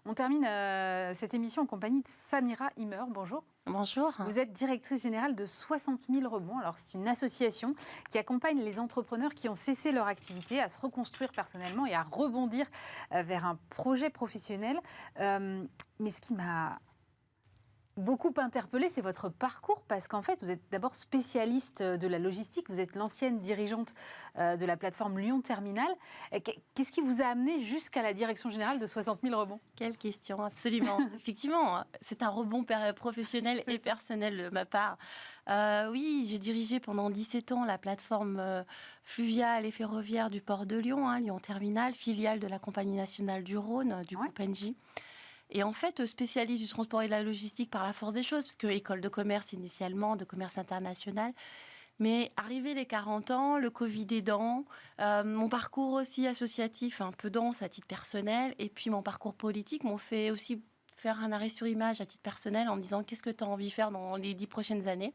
On termine cette émission en compagnie de Samira Himmer. Bonjour. Bonjour. Vous êtes directrice générale de 60 000 rebonds. Alors, c'est une association qui accompagne les entrepreneurs qui ont cessé leur activité à se reconstruire personnellement et à rebondir vers un projet professionnel. Mais ce qui m'a beaucoup interpellée, c'est votre parcours, parce qu'en fait, vous êtes d'abord spécialiste de la logistique, vous êtes l'ancienne dirigeante de la plateforme Lyon Terminal. Qu'est-ce qui vous a amené jusqu'à la direction générale de 60 000 rebonds ? Quelle question, absolument. Effectivement, c'est un rebond professionnel et personnel de ma part. Oui, j'ai dirigé pendant 17 ans la plateforme fluviale et ferroviaire du port de Lyon, Lyon Terminal, filiale de la Compagnie nationale du Rhône, du groupe Engie. Et en fait, spécialiste du transport et de la logistique par la force des choses, parce que école de commerce initialement, de commerce international. Mais arrivé les 40 ans, le Covid aidant, mon parcours aussi associatif un peu dense à titre personnel, et puis mon parcours politique m'ont fait aussi faire un arrêt sur image à titre personnel en me disant qu'est-ce que tu as envie de faire dans les 10 prochaines années.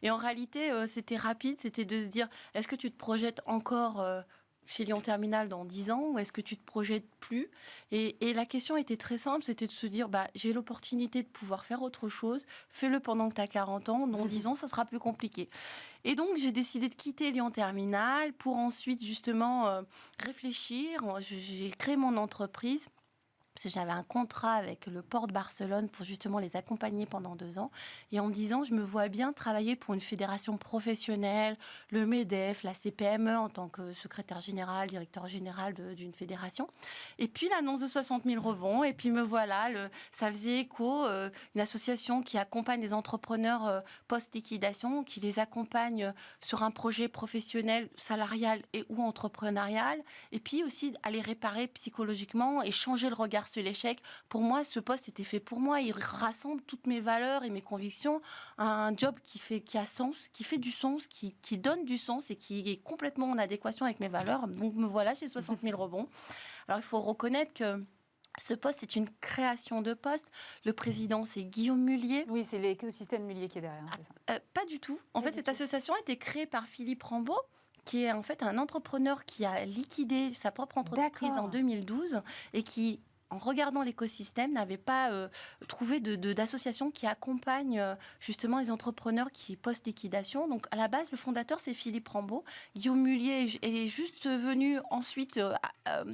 Et en réalité, c'était rapide, c'était de se dire est-ce que tu te projettes encore chez Lyon Terminal dans 10 ans ou est-ce que tu te projettes plus ? Et la question était très simple, c'était de se dire j'ai l'opportunité de pouvoir faire autre chose, fais-le pendant que tu as 40 ans, dans 10 ans ça sera plus compliqué. Et donc j'ai décidé de quitter Lyon Terminal pour ensuite justement réfléchir. J'ai créé mon entreprise parce que j'avais un contrat avec le port de Barcelone pour justement les accompagner pendant 2 ans. Et en me disant, je me vois bien travailler pour une fédération professionnelle, le MEDEF, la CPME en tant que secrétaire général, directeur général d'une fédération. Et puis l'annonce de 60 000 rebonds. Et puis me voilà, ça faisait écho, une association qui accompagne les entrepreneurs post-liquidation, qui les accompagne sur un projet professionnel, salarial et ou entrepreneurial. Et puis aussi à les réparer psychologiquement et changer le regard sur l'échec. Pour moi, ce poste était fait pour moi. Il rassemble toutes mes valeurs et mes convictions. Un job qui a sens, qui fait du sens, qui donne du sens et qui est complètement en adéquation avec mes valeurs. Donc me voilà chez 60 000 rebonds. Alors il faut reconnaître que ce poste, c'est une création de poste. Le président, c'est Guillaume Mullier. Oui, c'est l'écosystème Mullier qui est derrière, c'est ça. Pas du tout. En fait, cette association a été créée par Philippe Rambaud, qui est en fait un entrepreneur qui a liquidé sa propre entreprise en 2012 et qui, en regardant l'écosystème, n'avait pas trouvé d'association qui accompagne justement les entrepreneurs qui post-liquidation. Donc, à la base, le fondateur, c'est Philippe Rambaud. Guillaume Mullier est juste venu ensuite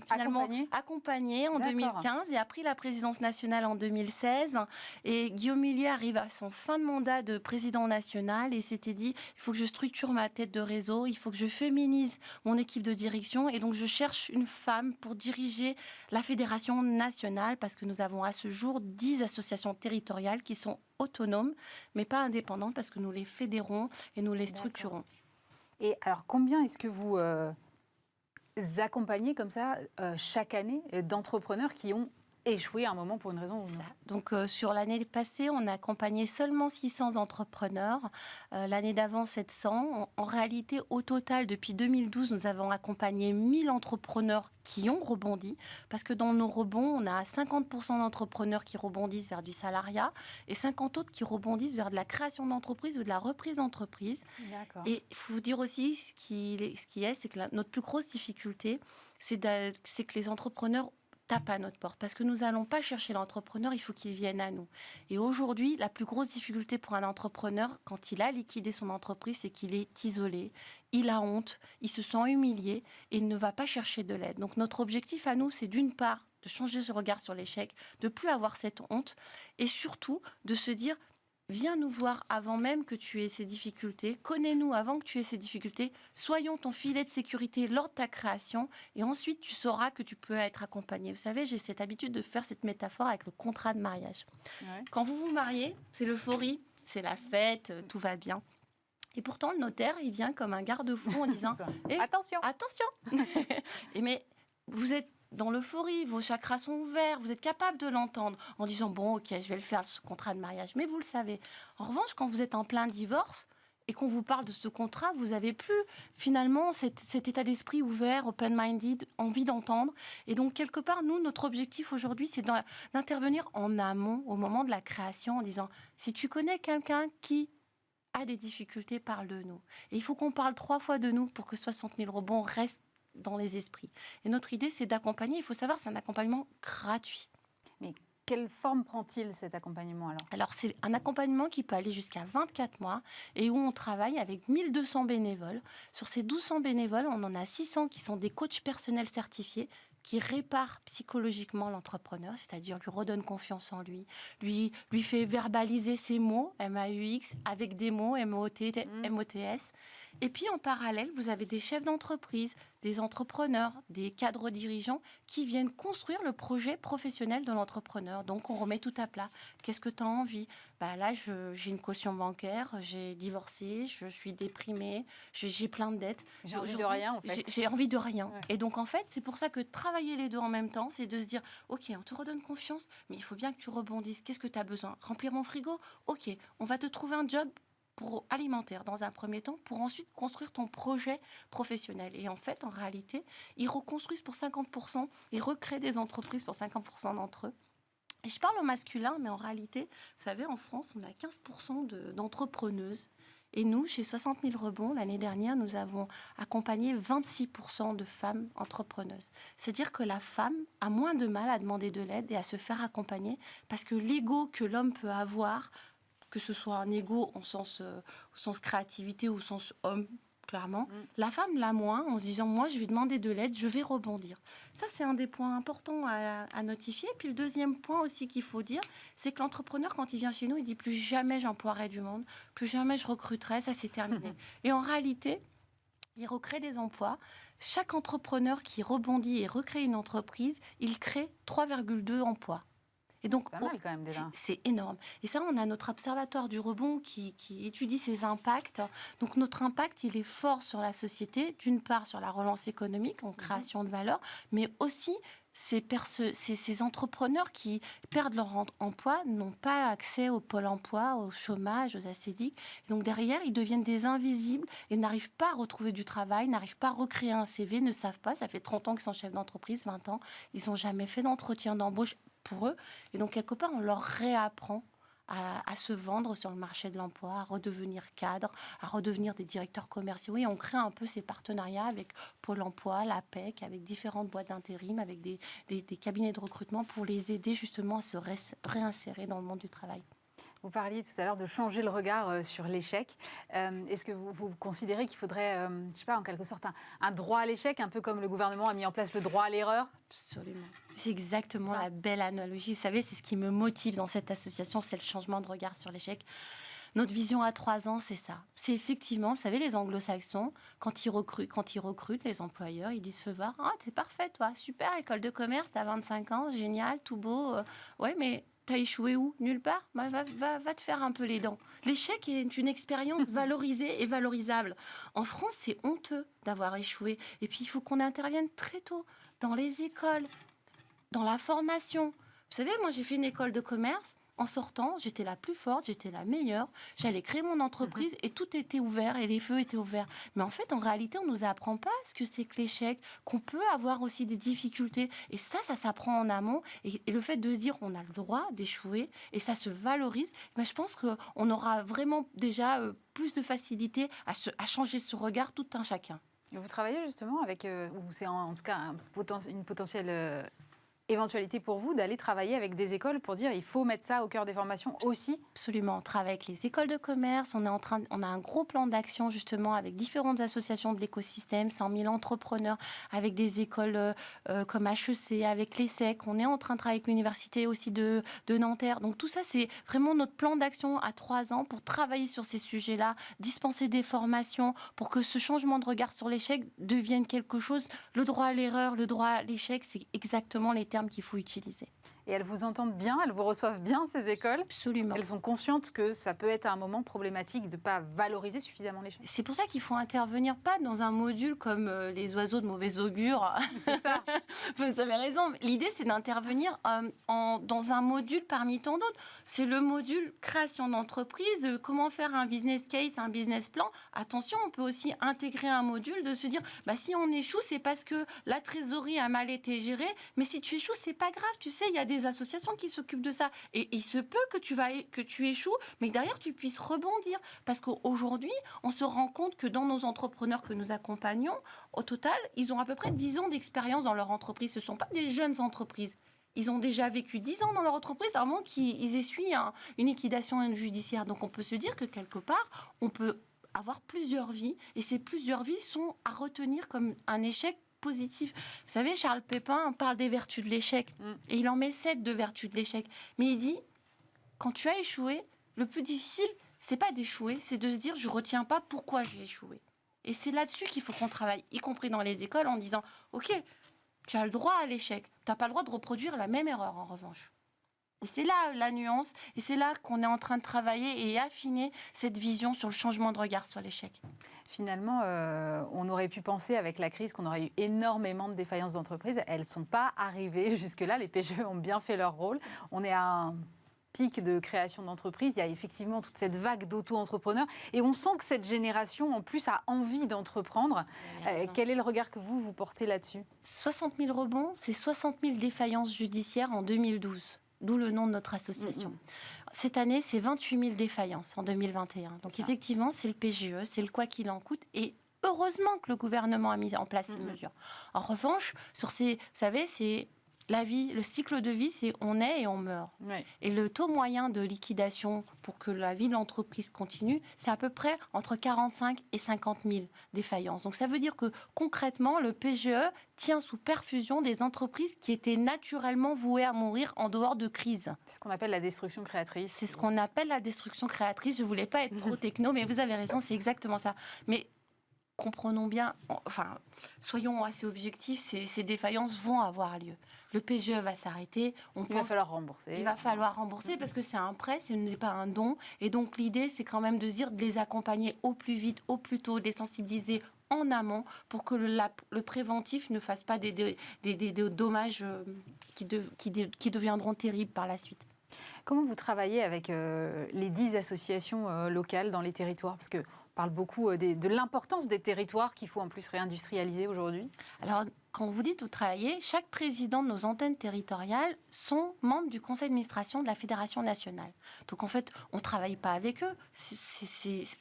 finalement accompagner en 2015 et a pris la présidence nationale en 2016. Et Guillaume Mullier arrive à son fin de mandat de président national et s'était dit, il faut que je structure ma tête de réseau, il faut que je féminise mon équipe de direction et donc je cherche une femme pour diriger la fédération nationale parce que nous avons à ce jour 10 associations territoriales qui sont autonomes mais pas indépendantes parce que nous les fédérons et nous les structurons. Et alors combien est-ce que vous accompagnez comme ça chaque année d'entrepreneurs qui ont échoué à un moment pour une raison ou une autre ? Donc sur l'année passée, on a accompagné seulement 600 entrepreneurs. L'année d'avant, 700. En réalité, au total, depuis 2012, nous avons accompagné 1000 entrepreneurs qui ont rebondi. Parce que dans nos rebonds, on a 50% d'entrepreneurs qui rebondissent vers du salariat et 50 autres qui rebondissent vers de la création d'entreprise ou de la reprise d'entreprise. D'accord. Et il faut vous dire aussi, c'est que notre plus grosse difficulté, c'est que les entrepreneurs tape à notre porte. Parce que nous n'allons pas chercher l'entrepreneur, il faut qu'il vienne à nous. Et aujourd'hui, la plus grosse difficulté pour un entrepreneur, quand il a liquidé son entreprise, c'est qu'il est isolé, il a honte, il se sent humilié et il ne va pas chercher de l'aide. Donc notre objectif à nous, c'est d'une part de changer ce regard sur l'échec, de ne plus avoir cette honte et surtout de se dire viens nous voir avant même que tu aies ces difficultés. Connais-nous avant que tu aies ces difficultés. Soyons ton filet de sécurité lors de ta création. Et ensuite, tu sauras que tu peux être accompagné. Vous savez, j'ai cette habitude de faire cette métaphore avec le contrat de mariage. Ouais. Quand vous vous mariez, c'est l'euphorie, c'est la fête, tout va bien. Et pourtant, le notaire, il vient comme un garde-fou en disant attention. Et mais vous êtes dans l'euphorie, vos chakras sont ouverts, vous êtes capable de l'entendre en disant bon, ok, je vais le faire, ce contrat de mariage. Mais vous le savez. En revanche, quand vous êtes en plein divorce et qu'on vous parle de ce contrat, vous n'avez plus finalement cet état d'esprit ouvert, open-minded, envie d'entendre. Et donc, quelque part, nous, notre objectif aujourd'hui, c'est d'intervenir en amont, au moment de la création, en disant si tu connais quelqu'un qui a des difficultés, parle de nous. Et il faut qu'on parle 3 fois de nous pour que 60 000 rebonds restent dans les esprits. Et notre idée, c'est d'accompagner. Il faut savoir, c'est un accompagnement gratuit. Mais Quelle forme prend-il cet accompagnement alors? Alors, c'est un accompagnement qui peut aller jusqu'à 24 mois et où on travaille avec 1200 bénévoles. Sur ces 1200 bénévoles, on en a 600 qui sont des coachs personnels certifiés qui réparent psychologiquement l'entrepreneur, c'est-à-dire lui redonne confiance en lui fait verbaliser ses mots, MAUX, avec des mots, MOTS. Et puis, en parallèle, vous avez des chefs d'entreprise, des entrepreneurs, des cadres dirigeants qui viennent construire le projet professionnel de l'entrepreneur. Donc, on remet tout à plat. Qu'est-ce que tu as envie? Là, j'ai une caution bancaire, j'ai divorcé, je suis déprimée, j'ai plein de dettes. J'ai envie de rien, en fait. J'ai envie de rien. Ouais. Et donc, en fait, c'est pour ça que travailler les deux en même temps, c'est de se dire, OK, on te redonne confiance, mais il faut bien que tu rebondisses. Qu'est-ce que tu as besoin? Remplir mon frigo? OK, on va te trouver un job pour alimentaire dans un premier temps, pour ensuite construire ton projet professionnel. Et en fait, en réalité, ils reconstruisent pour 50%, ils recréent des entreprises pour 50% d'entre eux. Et je parle au masculin, mais en réalité, vous savez, en France, on a 15% d'entrepreneuses. Et nous, chez 60 000 rebonds, l'année dernière, nous avons accompagné 26% de femmes entrepreneuses. C'est-à-dire que la femme a moins de mal à demander de l'aide et à se faire accompagner parce que l'ego que l'homme peut avoir, que ce soit un ego au sens créativité ou au sens homme, clairement, la femme l'a moins en se disant, moi, je vais demander de l'aide, je vais rebondir. Ça, c'est un des points importants à notifier. Puis le deuxième point aussi qu'il faut dire, c'est que l'entrepreneur, quand il vient chez nous, il dit, plus jamais j'emploierai du monde, plus jamais je recruterai, ça, c'est terminé. Et en réalité, il recrée des emplois. Chaque entrepreneur qui rebondit et recrée une entreprise, il crée 3,2 emplois. Et donc, c'est pas mal quand même déjà. C'est énorme. Et ça, on a notre observatoire du rebond qui étudie ces impacts. Donc, notre impact, il est fort sur la société, d'une part sur la relance économique, en création de valeur, mais aussi ces entrepreneurs qui perdent leur emploi n'ont pas accès au pôle emploi, au chômage, aux ACDIC. Donc, derrière, ils deviennent des invisibles et n'arrivent pas à retrouver du travail, n'arrivent pas à recréer un CV, ne savent pas. Ça fait 30 ans qu'ils sont chefs d'entreprise, 20 ans. Ils n'ont jamais fait d'entretien d'embauche pour eux. Et donc, quelque part, on leur réapprend à se vendre sur le marché de l'emploi, à redevenir cadre, à redevenir des directeurs commerciaux. Et on crée un peu ces partenariats avec Pôle emploi, l'APEC, avec différentes boîtes d'intérim, avec des cabinets de recrutement pour les aider justement à se réinsérer dans le monde du travail. Vous parliez tout à l'heure de changer le regard sur l'échec. Est-ce que vous considérez qu'il faudrait, je ne sais pas, en quelque sorte, un droit à l'échec, un peu comme le gouvernement a mis en place le droit à l'erreur? Absolument. C'est exactement la belle analogie. Vous savez, c'est ce qui me motive dans cette association, c'est le changement de regard sur l'échec. Notre vision à 3 ans, c'est ça. C'est effectivement, vous savez, les anglo-saxons, quand ils recrutent les employeurs, ils disent feu vert, ah, t'es parfait, toi, super, école de commerce, t'as 25 ans, génial, tout beau. Ouais, mais t'as échoué où? Nulle part. Va te faire un peu les dents. L'échec est une expérience valorisée et valorisable. En France, c'est honteux d'avoir échoué. Et puis, il faut qu'on intervienne très tôt dans les écoles, dans la formation. Vous savez, moi, j'ai fait une école de commerce. En sortant, j'étais la plus forte, j'étais la meilleure. J'allais créer mon entreprise et tout était ouvert et les feux étaient ouverts. Mais en fait, en réalité, on ne nous apprend pas ce que c'est que l'échec, qu'on peut avoir aussi des difficultés. Et ça s'apprend en amont. Et le fait de se dire on a le droit d'échouer et ça se valorise, mais je pense qu'on aura vraiment déjà plus de facilité à changer ce regard tout un chacun. Vous travaillez justement avec, ou c'est en tout cas une potentielle éventualité pour vous d'aller travailler avec des écoles pour dire il faut mettre ça au cœur des formations aussi? Absolument, on travaille avec les écoles de commerce, on a un gros plan d'action justement avec différentes associations de l'écosystème, 100 000 entrepreneurs, avec des écoles comme HEC, avec l'ESSEC, on est en train de travailler avec l'université aussi de Nanterre. Donc tout ça, c'est vraiment notre plan d'action à 3 ans pour travailler sur ces sujets-là, dispenser des formations pour que ce changement de regard sur l'échec devienne quelque chose. Le droit à l'erreur, le droit à l'échec, c'est exactement les termes qu'il faut utiliser. Et elles vous entendent bien, elles vous reçoivent bien, ces écoles? Absolument. Elles sont conscientes que ça peut être à un moment problématique de ne pas valoriser suffisamment l'échec? C'est pour ça qu'il faut intervenir pas dans un module comme les oiseaux de mauvais augure. C'est ça. Vous avez raison. L'idée, c'est d'intervenir dans un module parmi tant d'autres. C'est le module création d'entreprise, comment faire un business case, un business plan. Attention, on peut aussi intégrer un module de se dire, si on échoue, c'est parce que la trésorerie a mal été gérée. Mais si tu échoues, c'est pas grave. Tu sais, il y a des associations qui s'occupent de ça. Et il se peut que tu échoues, mais que derrière, tu puisses rebondir. Parce qu'aujourd'hui, on se rend compte que dans nos entrepreneurs que nous accompagnons, au total, ils ont à peu près 10 ans d'expérience dans leur entreprise. Ce ne sont pas des jeunes entreprises. Ils ont déjà vécu 10 ans dans leur entreprise avant qu'ils essuient une liquidation judiciaire. Donc on peut se dire que quelque part, on peut avoir plusieurs vies, et ces plusieurs vies sont à retenir comme un échec positif. Vous savez, Charles Pépin parle des vertus de l'échec, et il en met 7 de vertus de l'échec. Mais il dit, quand tu as échoué, le plus difficile, c'est pas d'échouer, c'est de se dire, je retiens pas pourquoi j'ai échoué. Et c'est là-dessus qu'il faut qu'on travaille, y compris dans les écoles, en disant, ok, tu as le droit à l'échec, tu n'as pas le droit de reproduire la même erreur en revanche. Et c'est là la nuance, et c'est là qu'on est en train de travailler et affiner cette vision sur le changement de regard sur l'échec. Finalement, on aurait pu penser avec la crise qu'on aurait eu énormément de défaillances d'entreprises. Elles ne sont pas arrivées jusque-là. Les PGE ont bien fait leur rôle. On est à un pic de création d'entreprises. Il y a effectivement toute cette vague d'auto-entrepreneurs. Et on sent que cette génération, en plus, a envie d'entreprendre. Quel est le regard que vous portez là-dessus ? 60 000 rebonds, c'est 60 000 défaillances judiciaires en 2012. D'où le nom de notre association. Cette année, c'est 28 000 défaillances en 2021. Donc effectivement, c'est le PGE, c'est le quoi qu'il en coûte. Et heureusement que le gouvernement a mis en place ces mesures. En revanche, sur ces, vous savez, c'est la vie, le cycle de vie, c'est on naît et on meurt. Oui. Et le taux moyen de liquidation pour que la vie de l'entreprise continue, c'est à peu près entre 45 et 50 000 défaillances. Donc ça veut dire que concrètement, le PGE tient sous perfusion des entreprises qui étaient naturellement vouées à mourir en dehors de crise. C'est ce qu'on appelle la destruction créatrice. C'est ce qu'on appelle la destruction créatrice. Je ne voulais pas être trop techno, mais vous avez raison, c'est exactement ça. Mais comprenons bien, enfin, soyons assez objectifs, ces défaillances vont avoir lieu. Le PGE va s'arrêter. Il va falloir rembourser. Il va falloir rembourser parce que c'est un prêt, ce n'est pas un don. Et donc l'idée, c'est quand même de dire de les accompagner au plus vite, au plus tôt, de les sensibiliser en amont pour que le préventif ne fasse pas des dommages qui deviendront terribles par la suite. Comment vous travaillez avec les 10 associations locales dans les territoires ? Parce que on parle beaucoup de l'importance des territoires qu'il faut en plus réindustrialiser aujourd'hui. Alors, quand vous dites où travailler, chaque président de nos antennes territoriales sont membres du conseil d'administration de la Fédération nationale. Donc, en fait, on ne travaille pas avec eux.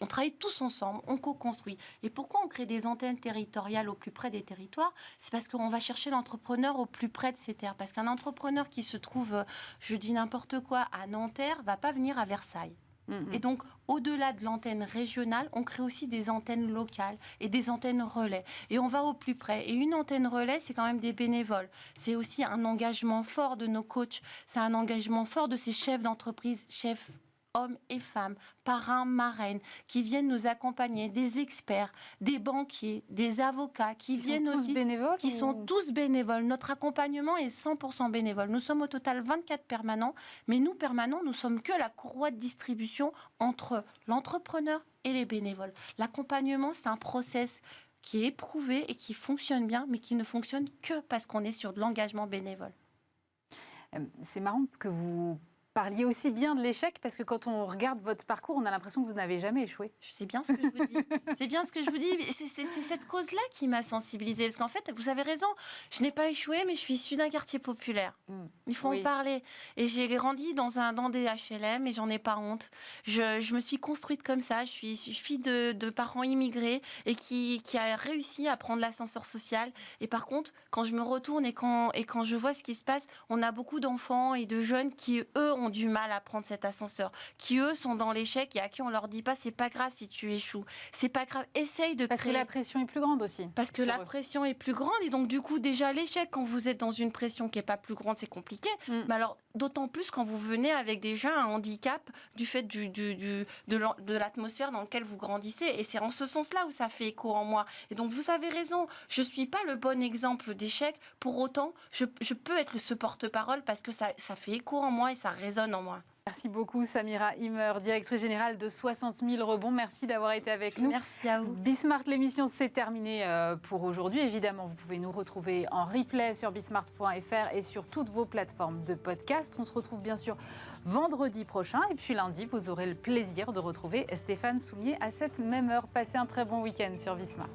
On travaille tous ensemble, on co-construit. Et pourquoi on crée des antennes territoriales au plus près des territoires ? C'est parce qu'on va chercher l'entrepreneur au plus près de ces terres. Parce qu'un entrepreneur qui se trouve, je dis n'importe quoi, à Nanterre, ne va pas venir à Versailles. Et donc, au-delà de l'antenne régionale, on crée aussi des antennes locales et des antennes relais. Et on va au plus près. Et une antenne relais, c'est quand même des bénévoles. C'est aussi un engagement fort de nos coachs. C'est un engagement fort de ces chefs d'entreprise, chefs hommes et femmes, parrains, marraines, qui viennent nous accompagner, des experts, des banquiers, des avocats, qui viennent aussi, qui sont tous bénévoles. Notre accompagnement est 100% bénévole. Nous sommes au total 24 permanents, mais nous, permanents, nous sommes que la courroie de distribution entre l'entrepreneur et les bénévoles. L'accompagnement, c'est un process qui est éprouvé et qui fonctionne bien, mais qui ne fonctionne que parce qu'on est sur de l'engagement bénévole. C'est marrant que vous parliez aussi bien de l'échec, parce que quand on regarde votre parcours, on a l'impression que vous n'avez jamais échoué. C'est bien ce que je vous dis. C'est bien ce que je vous dis. C'est cette cause-là qui m'a sensibilisée. Parce qu'en fait, vous avez raison, je n'ai pas échoué, mais je suis issue d'un quartier populaire. Il faut en parler. Et j'ai grandi dans des HLM et j'en ai pas honte. Je me suis construite comme ça. Je suis fille de parents immigrés et qui a réussi à prendre l'ascenseur social. Et par contre, quand je me retourne et quand je vois ce qui se passe, on a beaucoup d'enfants et de jeunes qui, eux, ont du mal à prendre cet ascenseur, qui eux sont dans l'échec et à qui on leur dit pas c'est pas grave si tu échoues, c'est pas grave, essaye de parce créer... que la pression est plus grande aussi. Parce que la pression est plus grande et donc du coup déjà l'échec quand vous êtes dans une pression qui est pas plus grande c'est compliqué. Mais alors d'autant plus quand vous venez avec déjà un handicap du fait de l'atmosphère dans laquelle vous grandissez et c'est en ce sens-là où ça fait écho en moi. Et donc vous avez raison, je suis pas le bon exemple d'échec, pour autant je peux être ce porte-parole parce que ça fait écho en moi et ça résonne en moi. Merci beaucoup Samira Himmer, directrice générale de 60 000 rebonds. Merci d'avoir été avec nous. Merci à vous. Bismart, l'émission c'est terminé pour aujourd'hui. Évidemment, vous pouvez nous retrouver en replay sur bismart.fr et sur toutes vos plateformes de podcast. On se retrouve bien sûr vendredi prochain. Et puis lundi, vous aurez le plaisir de retrouver Stéphane Soumier à cette même heure. Passez un très bon week-end sur Bismart.